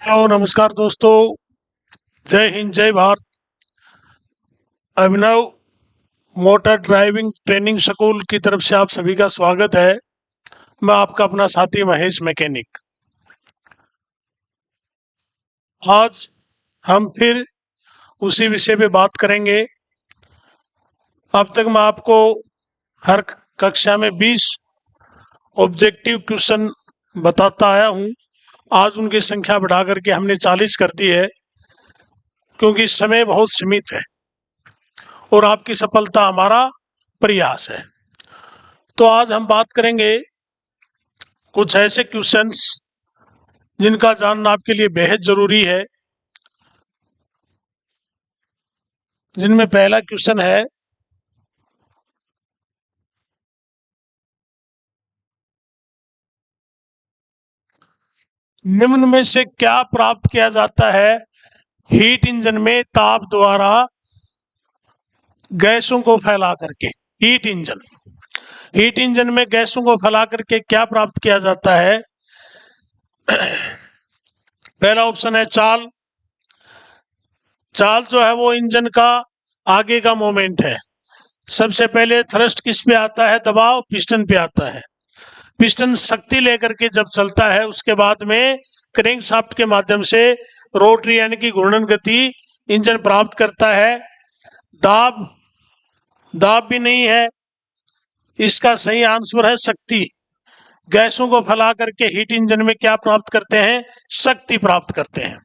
Hello नमस्कार दोस्तों। जय हिंद जय भारत। अभिनव मोटर ड्राइविंग ट्रेनिंग स्कूल की तरफ से आप सभी का स्वागत है। मैं आपका अपना साथी महेश मैकेनिक। आज हम फिर उसी विषय पे बात करेंगे। अब तक मैं आपको हर कक्षा में 20 ऑब्जेक्टिव क्वेश्चन बताता आया हूँ। आज उनकी संख्या बढ़ा करके हमने 40 कर दी है, क्योंकि समय बहुत सीमित है और आपकी सफलता हमारा प्रयास है। तो आज हम बात करेंगे कुछ ऐसे क्वेश्चंस जिनका जानना आपके लिए बेहद जरूरी है। जिनमें पहला क्वेश्चन है, निम्न में से क्या प्राप्त किया जाता है हीट इंजन में ताप द्वारा गैसों को फैला करके। हीट इंजन में गैसों को फैला करके क्या प्राप्त किया जाता है? पहला ऑप्शन है चाल। चाल जो है वो इंजन का आगे का मोमेंट है। सबसे पहले थ्रस्ट किस पे आता है? दबाव पिस्टन पे आता है। पिस्टन शक्ति लेकर के जब चलता है, उसके बाद में क्रैंक शाफ्ट के माध्यम से रोटरी यानी कि घूर्णन गति इंजन प्राप्त करता है। दाब दाब भी नहीं है, इसका सही आंसर है शक्ति। गैसों को फैला करके हीट इंजन में क्या प्राप्त करते हैं? शक्ति प्राप्त करते हैं।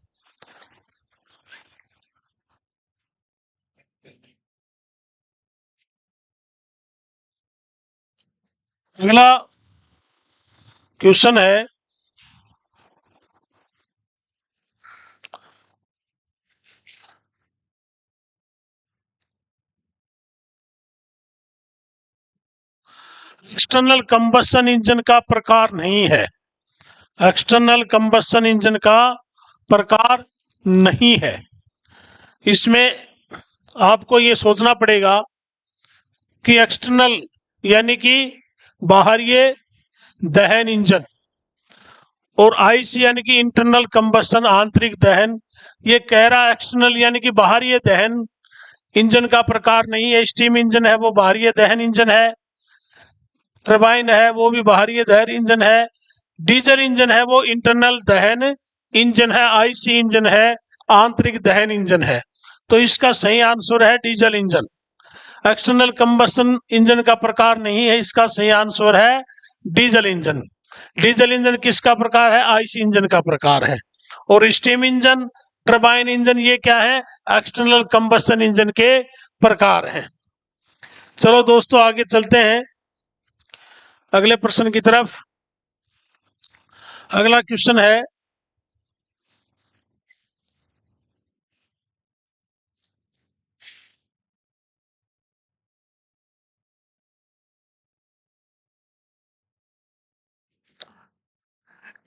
अगला क्वेश्चन है, एक्सटर्नल कंबशन इंजन का प्रकार नहीं है। एक्सटर्नल कंबशन इंजन का प्रकार नहीं है। इसमें आपको ये सोचना पड़ेगा कि एक्सटर्नल यानी कि बाहरी दहन इंजन और आईसी यानी कि इंटरनल कंबशन आंतरिक दहन। ये कह रहा एक्सटर्नल यानी कि बाहरी दहन इंजन का प्रकार नहीं है। स्टीम इंजन है वो बाहरी दहन इंजन है। टरबाइन है वो भी बाहरी दहन इंजन है। डीजल इंजन है वो इंटरनल दहन इंजन है। आईसी इंजन है आंतरिक दहन इंजन है। तो इसका सही आंसर है diesel engine. External combustion engine का प्रकार नहीं है, इसका सही आंसर है डीजल इंजन। डीजल इंजन किसका प्रकार है? आईसी इंजन का प्रकार है। और स्टीम इंजन, टरबाइन इंजन ये क्या है? एक्सटर्नल कंबशन इंजन के प्रकार हैं। चलो दोस्तों आगे चलते हैं अगले प्रश्न की तरफ। अगला क्वेश्चन है,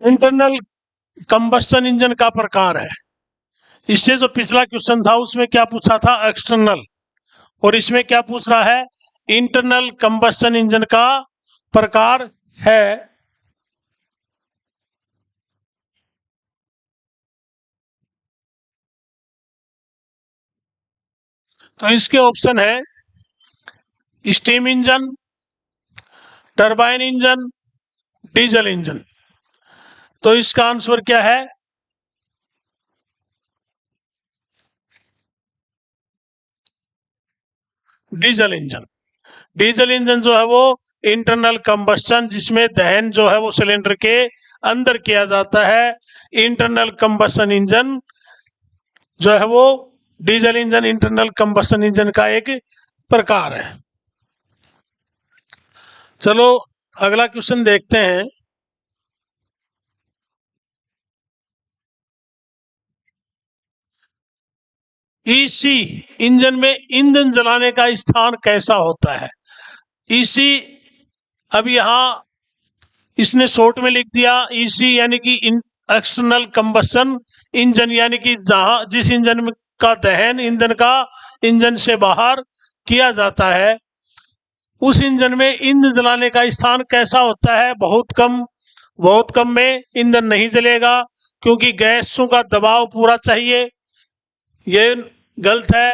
इंटरनल कंबस्टन इंजन का प्रकार है। इससे जो पिछला क्वेश्चन था उसमें क्या पूछा था? एक्सटर्नल। और इसमें क्या पूछ रहा है? इंटरनल कंबस्टन इंजन का प्रकार है। तो इसके ऑप्शन है steam engine, turbine engine, diesel engine. तो इसका आंसर क्या है? Diesel engine. डीजल इंजन जो है वो इंटरनल कंबस्टन, जिसमें दहन जो है वो सिलेंडर के अंदर किया जाता है। इंटरनल कंबस्टन इंजन जो है वो diesel engine internal combustion engine का एक प्रकार है। चलो अगला क्वेश्चन देखते हैं। ईसी इंजन में ईंधन जलाने का स्थान कैसा होता है? ईसी, अब यहां इसने शॉर्ट में लिख दिया ईसी यानी कि एक्सटर्नल कंबस्टन इंजन, यानी कि जहां जिस इंजन का दहन ईंधन का इंजन से बाहर किया जाता है, उस इंजन में ईंधन जलाने का स्थान कैसा होता है? बहुत कम में ईंधन नहीं जलेगा, क्योंकि गैसों का दबाव पूरा चाहिए, ये गलत है।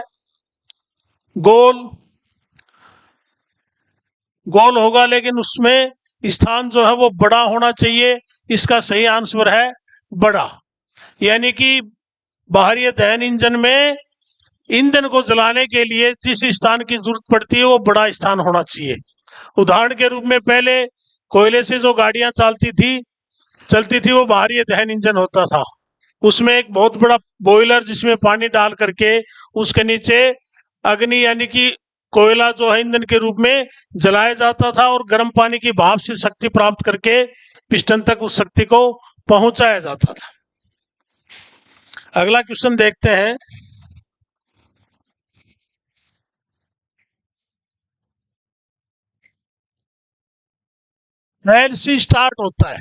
गोल गोल होगा लेकिन उसमें स्थान जो है वो बड़ा होना चाहिए, इसका सही आंसर है बड़ा। यानी कि बाहरी दहन इंजन में ईंधन को जलाने के लिए जिस स्थान की जरूरत पड़ती है वो बड़ा स्थान होना चाहिए। उदाहरण के रूप में पहले कोयले से जो गाड़ियां चलती थी वो बाहरी दहन इंजन होता था। उसमें एक बहुत बड़ा बॉयलर जिसमें पानी डाल करके उसके नीचे अग्नि यानी कि कोयला जो है ईंधन के रूप में जलाया जाता था और गर्म पानी की भाप से शक्ति प्राप्त करके पिस्टन तक उस शक्ति को पहुंचाया जाता था। अगला क्वेश्चन देखते हैं। एलसी स्टार्ट होता है,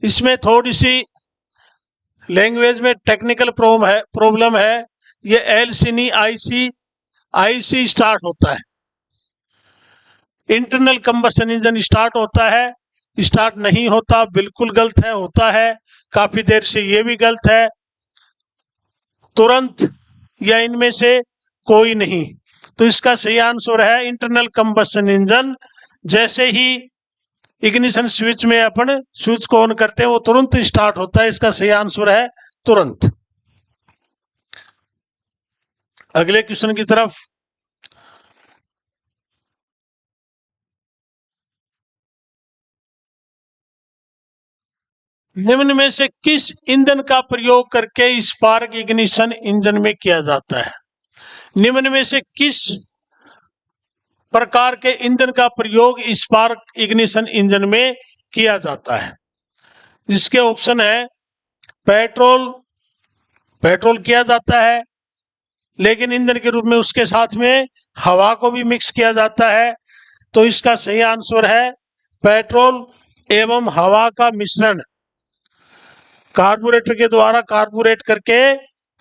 इसमें थोड़ी सी लैंग्वेज में टेक्निकल प्रॉब्लम है। ये एलसी नहीं आईसी स्टार्ट होता है। इंटरनल कंबशन इंजन स्टार्ट होता है, स्टार्ट नहीं होता, बिल्कुल गलत है। होता है काफी देर से, ये भी गलत है। तुरंत या इनमें से कोई नहीं। तो इसका सही आंसर है इंटरनल कंबशन इंजन। जैसे ही इग्निशन स्विच में अपन स्विच को ऑन करते हैं वो तुरंत स्टार्ट होता है, इसका सही आंसर है तुरंत। अगले क्वेश्चन की तरफ। निम्न में से किस ईंधन का प्रयोग करके स्पार्क इग्निशन इंजन में किया जाता है? निम्न में से किस प्रकार के ईंधन का प्रयोग स्पार्क इग्निशन इंजन में किया जाता है? जिसके ऑप्शन है पेट्रोल किया जाता है, लेकिन ईंधन के रूप में उसके साथ में हवा को भी मिक्स किया जाता है। तो इसका सही आंसर है पेट्रोल एवं हवा का मिश्रण कार्बोरेटर के द्वारा कार्बोरेट करके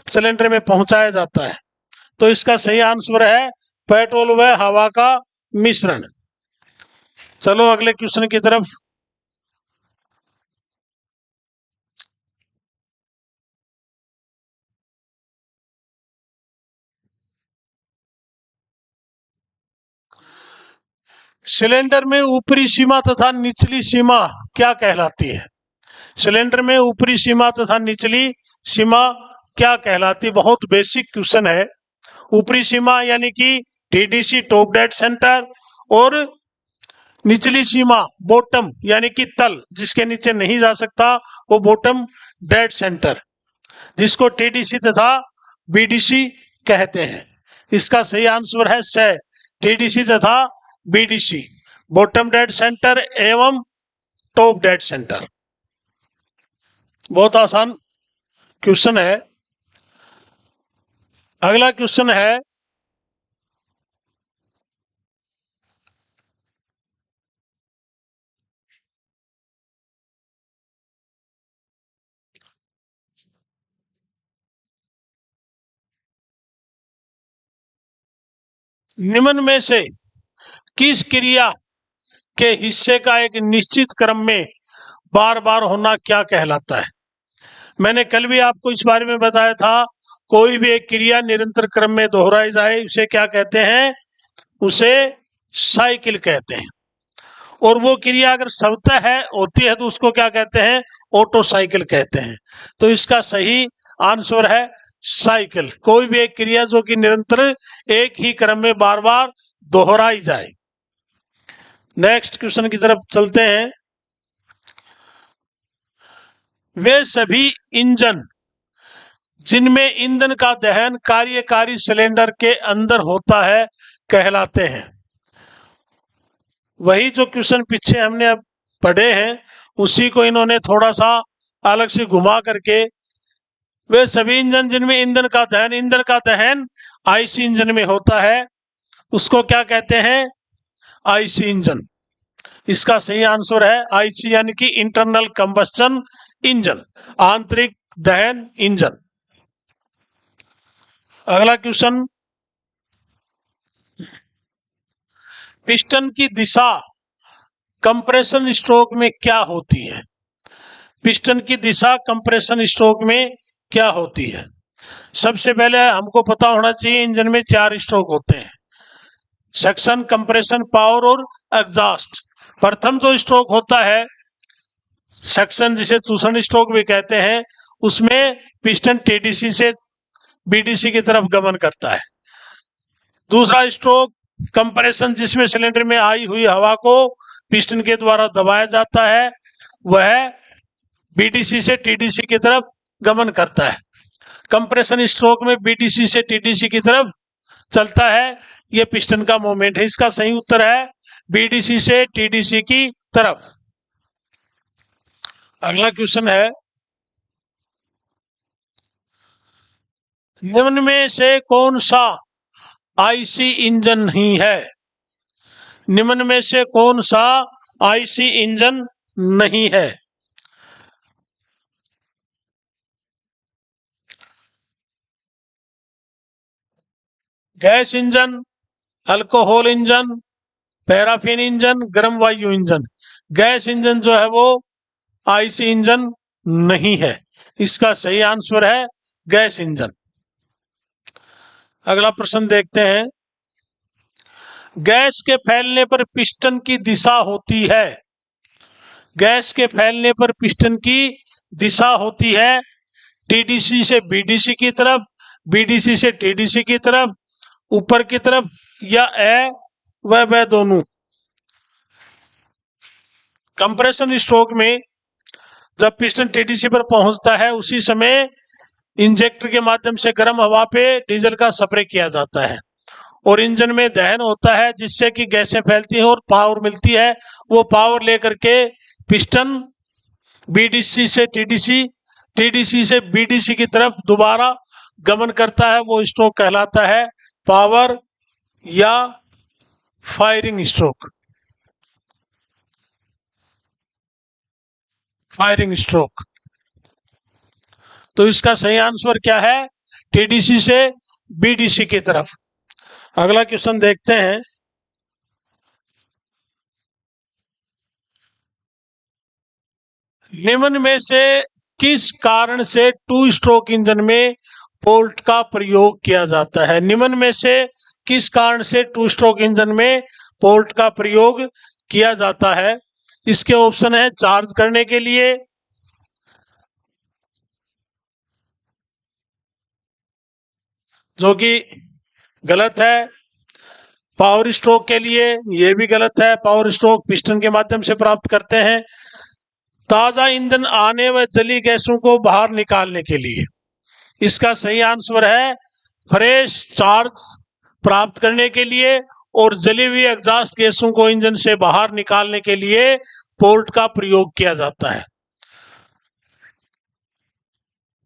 सिलेंडर में पहुंचाया जाता है। तो इसका सही आंसर है पेट्रोल व हवा का मिश्रण। चलो अगले क्वेश्चन की तरफ। सिलेंडर में ऊपरी सीमा तथा निचली सीमा क्या कहलाती है? सिलेंडर में ऊपरी सीमा तथा निचली सीमा क्या कहलाती? बहुत बेसिक क्वेश्चन है। ऊपरी सीमा यानी कि टीडीसी टॉप डेड सेंटर, और निचली सीमा बॉटम यानी कि तल, जिसके नीचे नहीं जा सकता वो बॉटम डेड सेंटर, जिसको टीडीसी तथा बीडीसी कहते हैं। इसका सही आंसर है से टीडीसी तथा बीडीसी, बॉटम डेड सेंटर एवं टॉप डेड सेंटर। बहुत आसान क्वेश्चन है। अगला क्वेश्चन है निम्न में से किस क्रिया के हिस्से का एक निश्चित क्रम में बार बार होना क्या कहलाता है? मैंने कल भी आपको इस बारे में बताया था, कोई भी एक क्रिया निरंतर क्रम में दोहराई जाए उसे क्या कहते हैं? उसे साइकिल कहते हैं। और वो क्रिया अगर स्वतः है होती है तो उसको क्या कहते हैं? ऑटो साइकिल कहते हैं। तो इसका सही आंसर है साइकिल। कोई भी एक क्रिया जो कि निरंतर एक ही क्रम में बार बार दोहराई जाए। नेक्स्ट क्वेश्चन की तरफ चलते हैं। वे सभी इंजन जिनमें ईंधन का दहन कार्यकारी सिलेंडर के अंदर होता है कहलाते हैं। वही जो क्वेश्चन पीछे हमने अब पढ़े हैं उसी को इन्होंने थोड़ा सा अलग से घुमा करके, वे सभी इंजन जिनमें ईंधन का दहन आईसी इंजन में होता है उसको क्या कहते हैं? IC engine. इसका सही आंसर है आईसी यानी कि इंटरनल कंबस्टन इंजन, आंतरिक दहन इंजन। अगला क्वेश्चन, पिस्टन की दिशा कंप्रेशन स्ट्रोक में क्या होती है? पिस्टन की दिशा कंप्रेशन स्ट्रोक में क्या होती है? सबसे पहले हमको पता होना चाहिए इंजन में 4 स्ट्रोक होते हैं, सक्शन, कंप्रेशन, पावर और एग्जॉस्ट। प्रथम जो स्ट्रोक होता है सक्शन, जिसे चूषण स्ट्रोक भी कहते हैं, उसमें पिस्टन टीडीसी से बीडीसी की तरफ गमन करता है। दूसरा स्ट्रोक कंप्रेशन, जिसमें सिलेंडर में आई हुई हवा को पिस्टन के द्वारा दबाया जाता है, वह बीडीसी से टीडीसी की तरफ गमन करता है। कंप्रेशन स्ट्रोक में बीडीसी से टीडीसी की तरफ चलता है, यह पिस्टन का मूवमेंट है। इसका सही उत्तर है बीडीसी से टीडीसी की तरफ। अगला क्वेश्चन है, निम्न में से कौन सा आईसी इंजन नहीं है? निम्न में से कौन सा आईसी इंजन नहीं है? Gas engine, alcohol engine, paraffin engine, गर्म वायु इंजन। गैस इंजन जो है वो आईसी इंजन नहीं है। इसका सही आंसर है गैस इंजन। अगला प्रश्न देखते हैं, गैस के फैलने पर पिस्टन की दिशा होती है। गैस के फैलने पर पिस्टन की दिशा होती है टीडीसी से बीडीसी की तरफ, बीडीसी से टीडीसी की तरफ, ऊपर की तरफ, या वह दोनों। कंप्रेशन स्ट्रोक में जब पिस्टन टीडीसी पर पहुंचता है उसी समय इंजेक्टर के माध्यम से गर्म हवा पे डीजल का स्प्रे किया जाता है और इंजन में दहन होता है, जिससे कि गैसें फैलती हैं और पावर मिलती है। वो पावर लेकर के पिस्टन बीडीसी से टीडीसी, टीडीसी से बीडीसी की तरफ दोबारा गमन करता है। वो स्ट्रोक कहलाता है पावर या फायरिंग स्ट्रोक। Firing stroke. तो इसका सही आंसर क्या है? टीडीसी से बीडीसी की तरफ। अगला क्वेश्चन देखते हैं, निम्न में से किस कारण से 2 स्ट्रोक इंजन में पोर्ट का प्रयोग किया जाता है? निम्न में से किस कारण से 2 स्ट्रोक इंजन में पोर्ट का प्रयोग किया जाता है? इसके ऑप्शन है चार्ज करने के लिए, जो कि गलत है, पावर स्ट्रोक के लिए, यह भी गलत है, पावर स्ट्रोक पिस्टन के माध्यम से प्राप्त करते हैं, ताजा ईंधन आने व जली गैसों को बाहर निकालने के लिए। इसका सही आंसर है फ्रेश चार्ज प्राप्त करने के लिए और जली हुई एग्जॉस्ट गैसों को इंजन से बाहर निकालने के लिए पोर्ट का प्रयोग किया जाता है।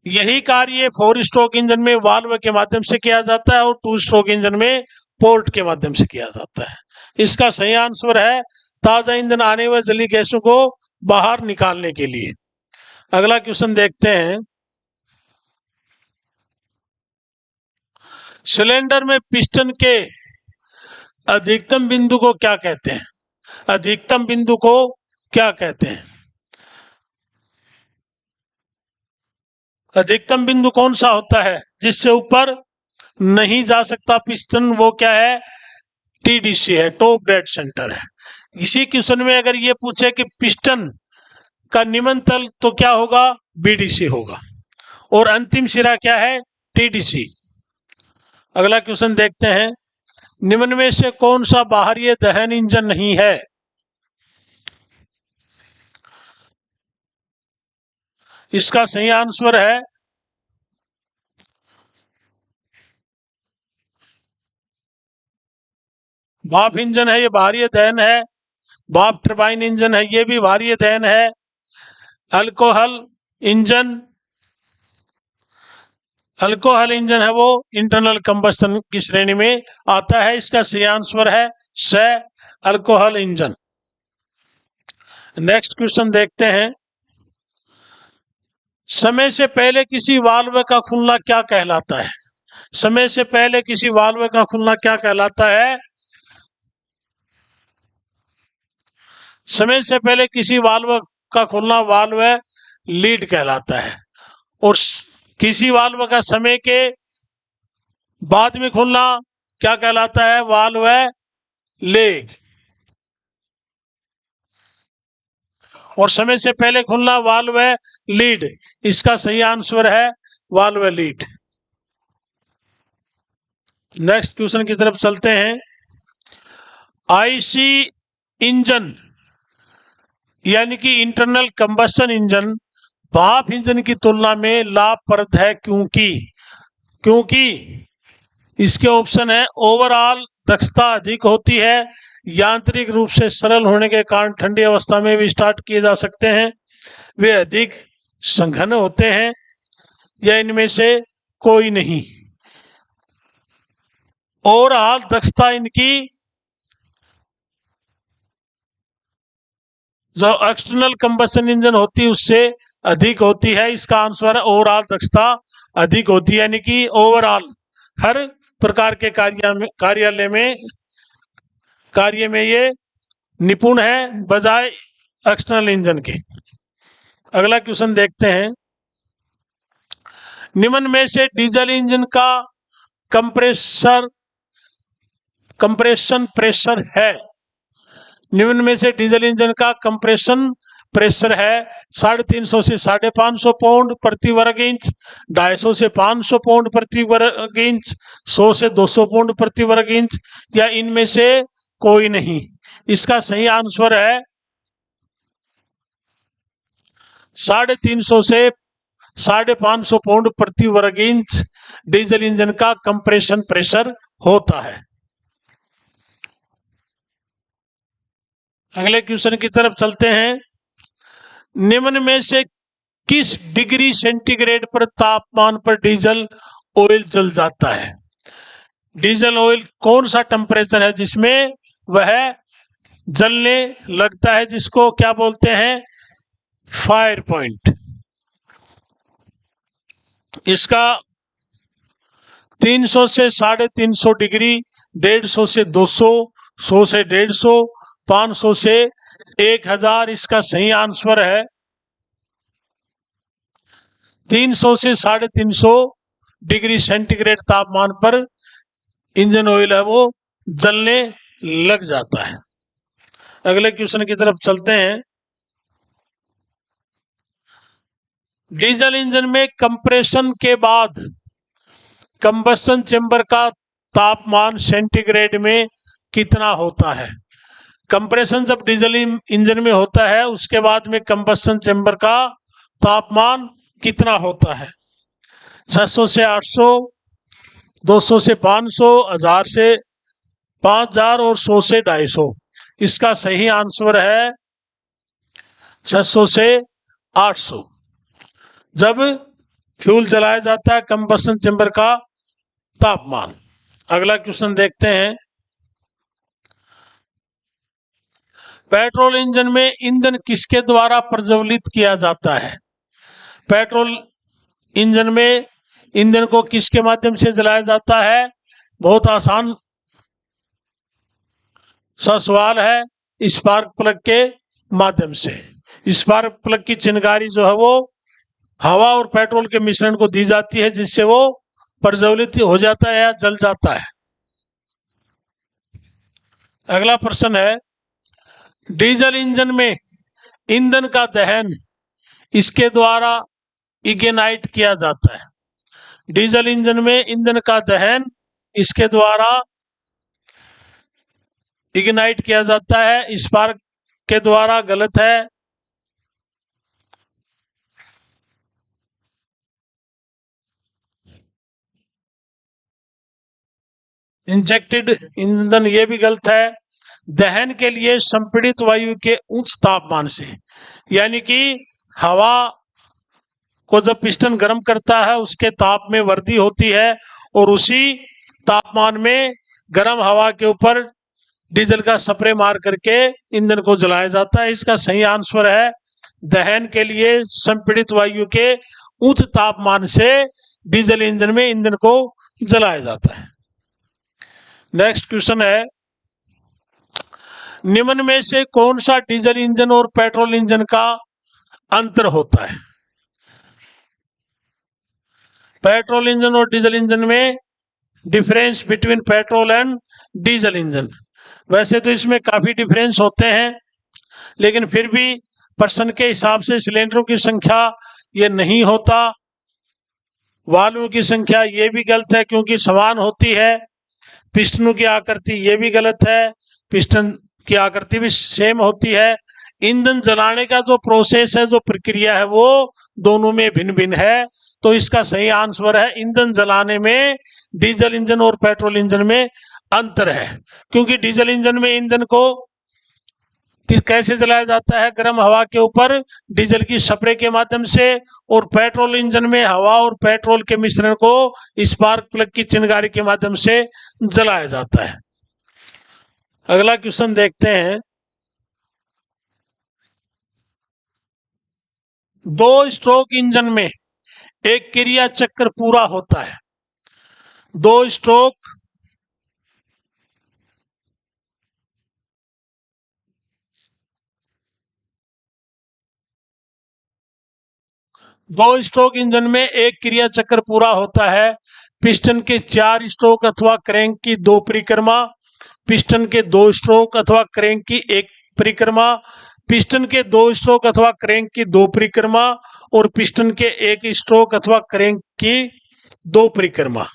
यही कार्य 4 स्ट्रोक इंजन में वाल्व के माध्यम से किया जाता है और 2 स्ट्रोक इंजन में पोर्ट के माध्यम से किया जाता है। इसका सही आंसर है ताजा ईंधन आने व जली गैसों को बाहर निकालने के लिए। अगला क्वेश्चन देखते हैं, सिलेंडर में पिस्टन के अधिकतम बिंदु को क्या कहते हैं? अधिकतम बिंदु को क्या कहते हैं? अधिकतम बिंदु कौन सा होता है जिससे ऊपर नहीं जा सकता पिस्टन? वो क्या है? टीडीसी है, टॉप डेड सेंटर है। इसी क्वेश्चन में अगर ये पूछे कि पिस्टन का निम्न तल, तो क्या होगा? बीडीसी होगा। और अंतिम सिरा क्या है? टीडीसी। अगला क्वेश्चन देखते हैं, निम्न में से कौन सा बाहरी दहन इंजन नहीं है? इसका सही आंसर है भाप इंजन है, ये बाहरी दहन है। भाप टरबाइन इंजन है, ये भी बाहरी दहन है। अल्कोहल इंजन, अल्कोहल इंजन है वो इंटरनल कंबस्टन की श्रेणी में आता है। इसका सही आंसर है स, अल्कोहल इंजन। नेक्स्ट क्वेश्चन देखते हैं, समय से पहले किसी वाल्व का खुलना क्या कहलाता है? समय से पहले किसी वाल्व का खुलना क्या कहलाता है? समय से पहले किसी वाल्व का खुलना वाल्व लीड कहलाता है। और किसी वाल्व का समय के बाद में खुलना क्या कहलाता है? Valve leg. और समय से पहले खुलना वाल्व लीड। इसका सही आंसर है वाल्व लीड। नेक्स्ट क्वेश्चन की तरफ चलते हैं। आईसी इंजन यानी कि इंटरनल कंबस्शन इंजन भाप इंजन की तुलना में लाभप्रद है क्योंकि इसके ऑप्शन है ओवरऑल दक्षता अधिक होती है, यांत्रिक रूप से सरल होने के कारण ठंडी अवस्था में भी स्टार्ट किए जा सकते हैं, वे अधिक संघन होते हैं, या इनमें से कोई नहीं। ओवरऑल दक्षता इनकी जो एक्सटर्नल कंबस्शन इंजन होती है उससे अधिक होती है। इसका आंसर है ओवरऑल दक्षता अधिक होती है, यानी कि ओवरऑल हर प्रकार के कार्य में ये निपुण है बजाय एक्सटर्नल इंजन के। अगला क्वेश्चन देखते हैं। निम्न में से डीजल इंजन का कंप्रेशन प्रेशर है। निम्न में से डीजल इंजन का कंप्रेशन प्रेशर है 350 से 550 पाउंड प्रति वर्ग इंच, 250 से 500 पाउंड प्रति वर्ग इंच, 100 से 200 पाउंड प्रति वर्ग इंच, या इनमें से कोई नहीं। इसका सही आंसर है 350 से 550 पाउंड प्रति वर्ग इंच डीजल इंजन का कंप्रेशन प्रेशर होता है। अगले क्वेश्चन की तरफ चलते हैं। निम्न में से किस डिग्री सेंटीग्रेड पर तापमान पर डीजल ऑयल जल जाता है? डीजल ऑयल कौन सा टेम्परेचर है जिसमें वह जलने लगता है, जिसको क्या बोलते हैं? Fire point. इसका 300 से 350 डिग्री, 150 से 200, 100 से 150, 500 से 1000। इसका सही आंसर है 300 से 350 डिग्री सेंटीग्रेड तापमान पर इंजन ऑयल है वो जलने लग जाता है। अगले क्वेश्चन की तरफ चलते हैं। डीजल इंजन में कंप्रेशन के बाद कंबस्शन चेंबर का तापमान सेंटीग्रेड में कितना होता है? कंप्रेशन जब डीजल इंजन में होता है उसके बाद में कंबस्शन चेंबर का तापमान कितना होता है? 600 से 800, 200 से 500, 1000 से 5000 और 100 से 250। इसका सही आंसर है 600 से 800। जब फ्यूल जलाया जाता है कंबस्शन चेंबर का तापमान। अगला क्वेश्चन देखते हैं। पेट्रोल इंजन में ईंधन किसके द्वारा प्रज्वलित किया जाता है? पेट्रोल इंजन में ईंधन को किसके माध्यम से जलाया जाता है? बहुत आसान सा सवाल है, स्पार्क प्लग के माध्यम से। स्पार्क प्लग की चिंगारी जो है वो हवा और पेट्रोल के मिश्रण को दी जाती है, जिससे वो प्रज्वलित हो जाता है या जल जाता है। अगला प्रश्न है, डीजल इंजन में ईंधन का दहन इसके द्वारा इग्नाइट किया जाता है। डीजल इंजन में ईंधन का दहन इसके द्वारा इग्नाइट किया जाता है, स्पार्क के द्वारा गलत है। इंजेक्टेड ईंधन ये भी गलत है। दहन के लिए संपीड़ित वायु के उच्च तापमान से, यानी कि हवा को जब पिस्टन गर्म करता है उसके ताप में वृद्धि होती है और उसी तापमान में गर्म हवा के ऊपर डीजल का स्प्रे मार करके ईंधन को जलाया जाता है। इसका सही आंसर है दहन के लिए संपीड़ित वायु के उच्च तापमान से डीजल इंजन में ईंधन को जलाया जाता है। नेक्स्ट क्वेश्चन है, निम्न में से कौन सा डीजल इंजन और पेट्रोल इंजन का अंतर होता है? पेट्रोल इंजन और डीजल इंजन में difference between petrol and diesel engine. वैसे तो इसमें काफी डिफरेंस होते हैं, लेकिन फिर भी पर्सन के हिसाब से सिलेंडरों की संख्या ये नहीं होता। वाल्व की संख्या ये भी गलत है क्योंकि समान होती है। पिस्टनों की आकृति ये भी गलत है, पिस्टन की आकृति भी सेम होती है। ईंधन जलाने का जो प्रोसेस है, जो प्रक्रिया है, वो दोनों में भिन्न भिन्न है। तो इसका सही आंसर है ईंधन जलाने में डीजल इंजन और पेट्रोल इंजन में अंतर है। क्योंकि डीजल इंजन में ईंधन को कैसे जलाया जाता है, गर्म हवा के ऊपर डीजल की स्प्रे के माध्यम से, और पेट्रोल इंजन में हवा और पेट्रोल के मिश्रण को स्पार्क प्लग की चिंगारी के माध्यम से जलाया जाता है। अगला क्वेश्चन देखते हैं। 2 स्ट्रोक इंजन में एक क्रिया चक्र पूरा होता है। 2 स्ट्रोक इंजन में एक क्रिया चक्र पूरा होता है। पिस्टन के 4 स्ट्रोक अथवा क्रैंक की 2 परिक्रमा, पिस्टन के 2 स्ट्रोक अथवा क्रैंक की 1 परिक्रमा, पिस्टन के 2 स्ट्रोक अथवा क्रैंक की 2 परिक्रमा, और पिस्टन के 1 स्ट्रोक अथवा क्रैंक की 2 परिक्रमा।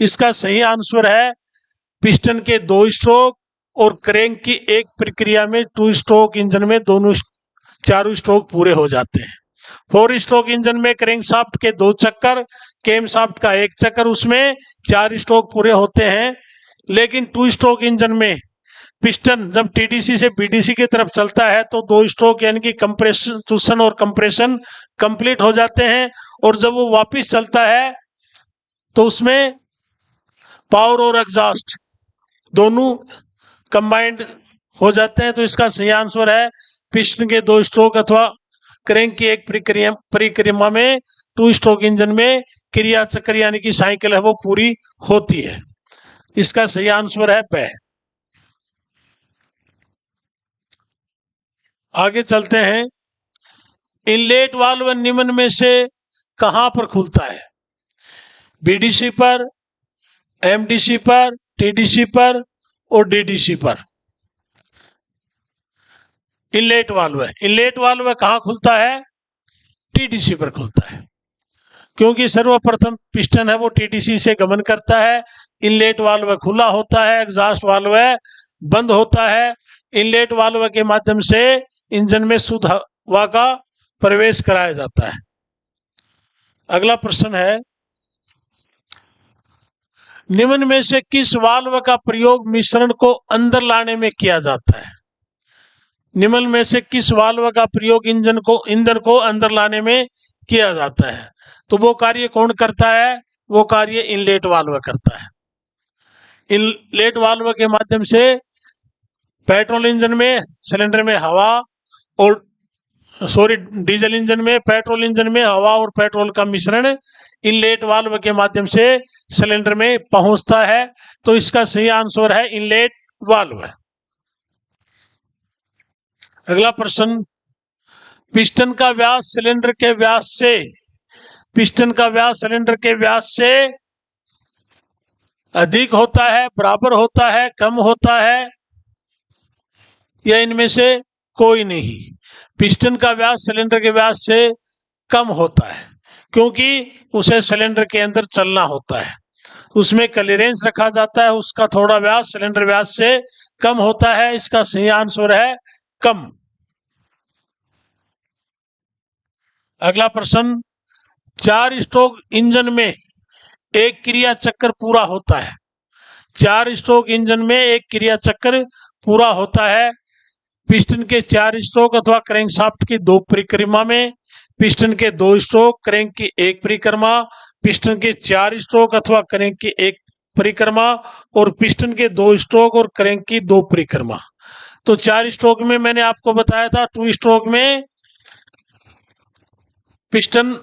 इसका सही आंसर है पिस्टन के 2 स्ट्रोक और क्रैंक की 1 प्रक्रिया में 2 स्ट्रोक इंजन में दोनों 4 स्ट्रोक पूरे हो जाते हैं। 4 स्ट्रोक इंजन में क्रैंक शाफ्ट के 2 चक्कर, कैम शाफ्ट का 1 चक्कर, उसमें 4 स्ट्रोक पूरे होते हैं। लेकिन 2 स्ट्रोक इंजन में पिस्टन जब टीडीसी से बीडीसी की तरफ चलता है तो 2 स्ट्रोक यानी कि कंप्रेशन और कंप्रेशन कंप्लीट हो जाते हैं, और जब वो वापस चलता है तो उसमें पावर और एग्जॉस्ट दोनों कंबाइंड हो जाते हैं। तो इसका सही आंसर है पिस्टन के 2 स्ट्रोक अथवा क्रैंक की 1 परिक्रमा में 2 स्ट्रोक इंजन में क्रिया चक्र यानी कि साइकिल है वो पूरी होती है। इसका सही आंसर है ब। आगे चलते हैं। इनलेट वाल्व निम्न में से कहां पर खुलता है? बीडीसी पर, एमडीसी पर, टीडीसी पर और डीडीसी पर। इनलेट वाल्व कहां खुलता है? टीडीसी पर खुलता है, क्योंकि सर्वप्रथम पिस्टन है वो टीडीसी से गमन करता है। इनलेट वाल्व खुला होता है, एग्जॉस्ट वाल्व बंद होता है। इनलेट वाल्व के माध्यम से इंजन में शुद्ध हवा का प्रवेश कराया जाता है। अगला प्रश्न है, निम्न में से किस वाल्व का प्रयोग मिश्रण को अंदर लाने में किया जाता है? निम्न में से किस वाल्व का प्रयोग ईंधन को अंदर लाने में किया जाता है? तो वो कार्य कौन करता है? वो कार्य इनलेट वाल्व करता है। इनलेट वाल्व के माध्यम से पेट्रोल इंजन में सिलेंडर में हवा और डीजल इंजन में पेट्रोल इंजन में हवा और पेट्रोल का मिश्रण इनलेट वाल्व के माध्यम से सिलेंडर में पहुंचता है। तो इसका सही आंसर है इनलेट वाल्व। अगला प्रश्न, पिस्टन का व्यास सिलेंडर के व्यास से अधिक होता है, बराबर होता है, कम होता है, या इनमें से कोई नहीं? पिस्टन का व्यास सिलेंडर के व्यास से कम होता है, क्योंकि उसे सिलेंडर के अंदर चलना होता है, उसमें क्लीयरेंस रखा जाता है, उसका थोड़ा व्यास सिलेंडर व्यास से कम होता है। इसका सही आंसर है कम। अगला प्रश्न, 4 स्ट्रोक इंजन में एक क्रिया चक्र पूरा होता है। 4 स्ट्रोक इंजन में एक क्रिया चक्र पूरा होता है। पिस्टन के 4 स्ट्रोक अथवा क्रैंक शाफ्ट की 2 परिक्रमा में, पिस्टन के 2 स्ट्रोक क्रैंक की 1 परिक्रमा, पिस्टन के 4 स्ट्रोक अथवा क्रैंक की 1 परिक्रमा, और पिस्टन के 2 स्ट्रोक और क्रैंक की 2 परिक्रमा। तो 4 स्ट्रोक में मैंने आपको बताया था 2 स्ट्रोक में पिस्टन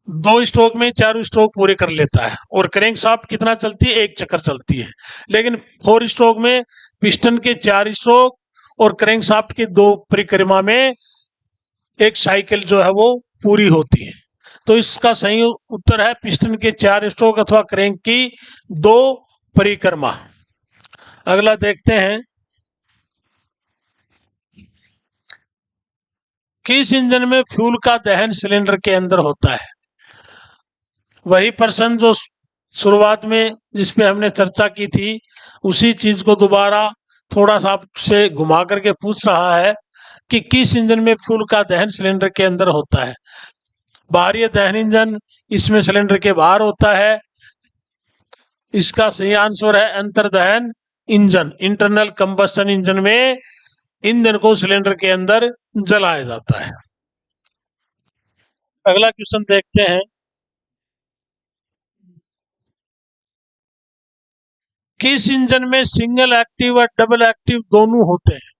2 स्ट्रोक में 4 स्ट्रोक पूरे कर लेता है, और क्रैंक शाफ्ट कितना चलती है? 1 चक्कर चलती है। लेकिन 4 स्ट्रोक में पिस्टन के 4 स्ट्रोक और क्रैंक शाफ्ट की 2 परिक्रमा में एक साइकिल जो है वो पूरी होती है। तो इसका सही उत्तर है पिस्टन के 4 स्ट्रोक अथवा क्रैंक की 2 परिक्रमा। अगला देखते हैं, किस इंजन में फ्यूल का दहन सिलेंडर के अंदर होता है? वही प्रश्न जो शुरुआत में जिस पे हमने चर्चा की थी, उसी चीज को दोबारा थोड़ा सा आपसे घुमा करके पूछ रहा है कि किस इंजन में फ्यूल का दहन सिलेंडर के अंदर होता है। बाहरी दहन इंजन, इसमें सिलेंडर के बाहर होता है। इसका सही आंसर है अंतर्दहन इंजन। इंटरनल कंबस्शन इंजन में ईंधन को सिलेंडर के अंदर जलाया जाता है। अगला क्वेश्चन देखते हैं, किस इंजन में सिंगल एक्टिव और डबल एक्टिव दोनों होते हैं?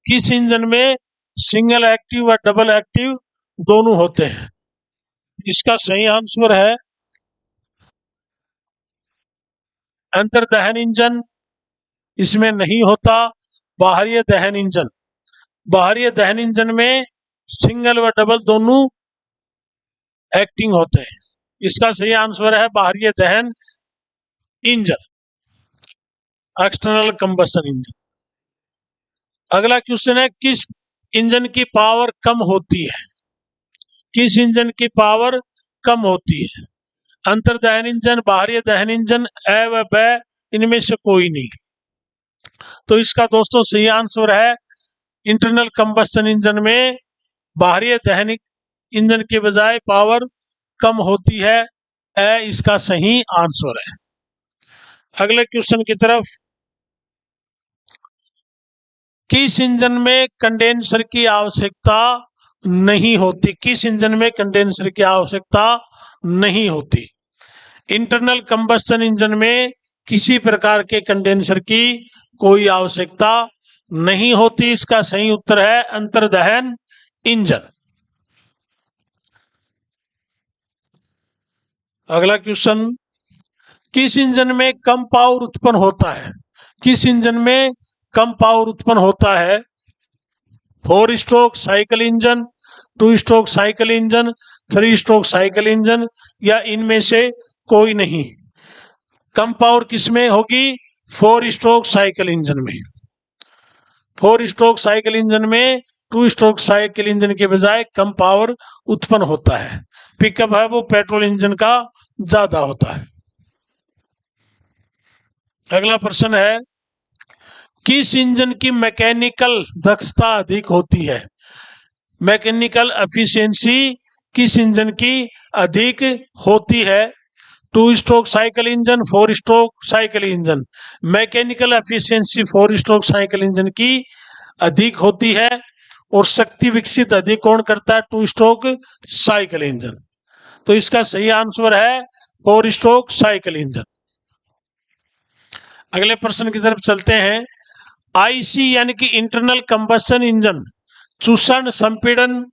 किस इंजन में सिंगल एक्टिव और डबल एक्टिव दोनों होते हैं? इसका सही आंसर है अंतर्दहन इंजन। इसमें नहीं होता। बाहरी दहन इंजन, बाहरी दहन इंजन में सिंगल व डबल दोनों एक्टिंग होते हैं। इसका सही आंसर है बाहरी दहन इंजन, एक्सटर्नल कंबस्शन इंजन। अगला क्वेश्चन है, किस इंजन की पावर कम होती है? किस इंजन की पावर कम होती है? अंतर्दहन इंजन, बाहरी दहन इंजन, ए व ब, इनमें से कोई नहीं। तो इसका दोस्तों सही आंसर है इंटरनल कंबस्शन इंजन में बाहरी दहन इंजन के बजाय पावर कम होती है। ए इसका सही आंसर है। अगले क्वेश्चन की तरफ, किस इंजन में कंडेंसर की आवश्यकता नहीं होती? किस इंजन में कंडेंसर की आवश्यकता नहीं होती? इंटरनल कंबस्शन इंजन में किसी प्रकार के कंडेंसर की कोई आवश्यकता नहीं होती। इसका सही उत्तर है अंतर्दहन इंजन। अगला क्वेश्चन, किस इंजन में कम पावर उत्पन्न होता है? किस इंजन में कम पावर उत्पन्न होता है? 4 stroke cycle engine, 2 stroke cycle engine, 3 stroke cycle engine, या इनमें से कोई नहीं? कम पावर किसमें होगी? 4 स्ट्रोक साइकिल इंजन में। 4 स्ट्रोक साइकिल इंजन में 2 स्ट्रोक साइकिल इंजन के बजाय कम पावर उत्पन्न होता है। पिकअप है वो पेट्रोल इंजन का ज्यादा होता है। अगला प्रश्न है, किस इंजन की मैकेनिकल दक्षता अधिक होती है? मैकेनिकल एफिशिएंसी किस इंजन की अधिक होती है? 2 stroke cycle engine, 4 stroke cycle engine. Mechanical efficiency 4 stroke cycle engine की अधिक होती है। और शक्ति विकसित अधिक कौन करता है? 2 स्ट्रोक साइकिल इंजन। तो इसका सही आंसर है 4 स्ट्रोक साइकिल इंजन। अगले प्रश्न की तरफ चलते हैं, आईसी यानी कि इंटरनल कंबस्शन इंजन चूषण, संपीड़न,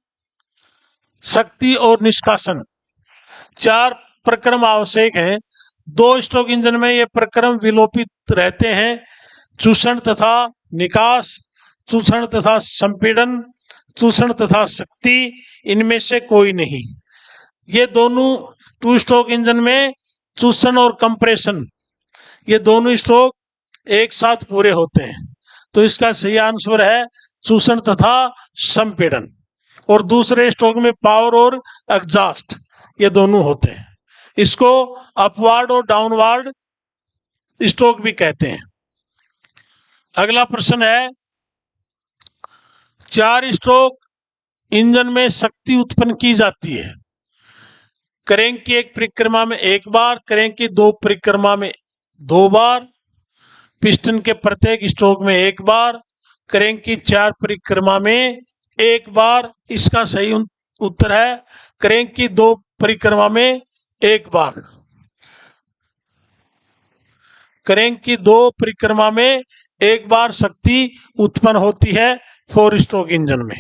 शक्ति और निष्कासन 4 प्रक्रम आवश्यक हैं। 2 स्ट्रोक इंजन में ये प्रक्रम विलोपित रहते हैं। चूषण तथा निकास, चूषण तथा संपीड़न, चूषण तथा शक्ति, इनमें से कोई नहीं। ये दोनों 2 स्ट्रोक इंजन में चूषण और कंप्रेशन, ये दोनों स्ट्रोक एक साथ पूरे होते हैं। तो इसका सही आंसर है चूषण तथा संपीड़न। और दूसरे स्ट्रोक में पावर और एग्जॉस्ट, ये दोनों होते हैं। इसको अपवार्ड और डाउनवार्ड स्ट्रोक भी कहते हैं। अगला प्रश्न है, 4 स्ट्रोक इंजन में शक्ति उत्पन्न की जाती है। क्रैंक की एक परिक्रमा में 1 बार, क्रैंक की 2 परिक्रमा में 2 बार, पिस्टन के प्रत्येक स्ट्रोक में 1 बार, क्रैंक की 4 परिक्रमा में 1 बार। इसका सही उत्तर है क्रैंक की 2 परिक्रमा में 1 बार। क्रैंक की 2 परिक्रमा में 1 बार शक्ति उत्पन्न होती है 4 स्ट्रोक इंजन में।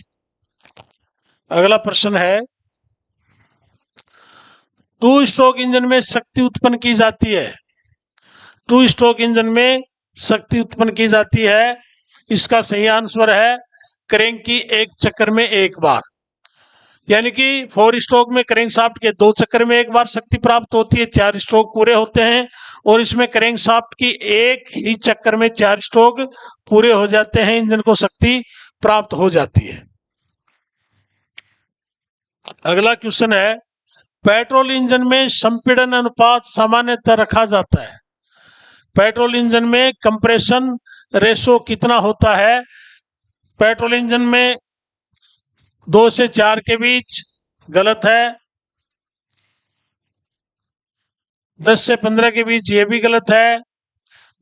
अगला प्रश्न है, 2 स्ट्रोक इंजन में शक्ति उत्पन्न की जाती है। 2 स्ट्रोक इंजन में शक्ति उत्पन्न की जाती है। इसका सही आंसर है क्रैंक की 1 चक्कर में 1 बार। यानी कि 4 स्ट्रोक में क्रैंकशाफ्ट के 2 चक्कर में एक बार शक्ति प्राप्त होती है, 4 स्ट्रोक पूरे होते हैं, और इसमें क्रैंकशाफ्ट की एक ही चक्कर में 4 स्ट्रोक पूरे हो जाते हैं, इंजन को शक्ति प्राप्त हो जाती है। अगला क्वेश्चन है, पेट्रोल इंजन में संपीड़न अनुपात सामान्यतः रखा जाता है। पेट्रोल इंजन में कंप्रेशन रेशो कितना होता है? पेट्रोल इंजन में 2 से 4 के बीच, गलत है। 10 से 15 के बीच, ये भी गलत है।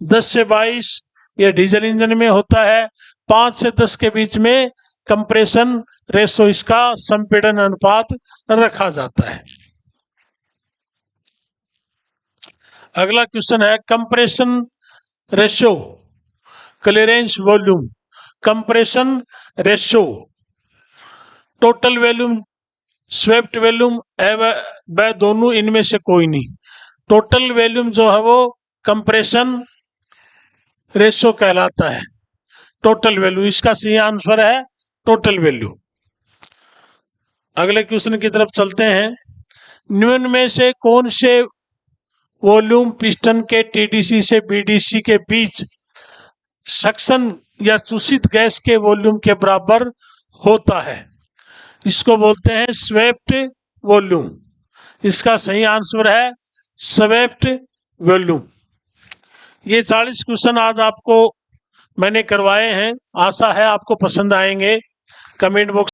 10 से 22 ये डीजल इंजन में होता है। 5 से 10 के बीच में कंप्रेशन रेशो, इसका संपीड़न अनुपात रखा जाता है। अगला क्वेश्चन है, compression ratio clearance volume. Compression ratio total volume, swept volume, व दोनों, इनमें से कोई नहीं। टोटल वॉल्यूम जो है वो कंप्रेशन रेशो कहलाता है। टोटल वैल्यू, इसका सही आंसर है टोटल वैल्यू। अगले क्वेश्चन की तरफ चलते हैं। निम्न में से कौन से वॉल्यूम पिस्टन के टीडीसी से बीडीसी के बीच सक्शन या चूसित गैस के वॉल्यूम के बराबर होता है? इसको बोलते हैं स्वेप्ट वॉल्यूम। इसका सही आंसर है स्वेप्ट वॉल्यूम। ये 40 क्वेश्चन आज आपको मैंने करवाए हैं, आशा है आपको पसंद आएंगे। Comment box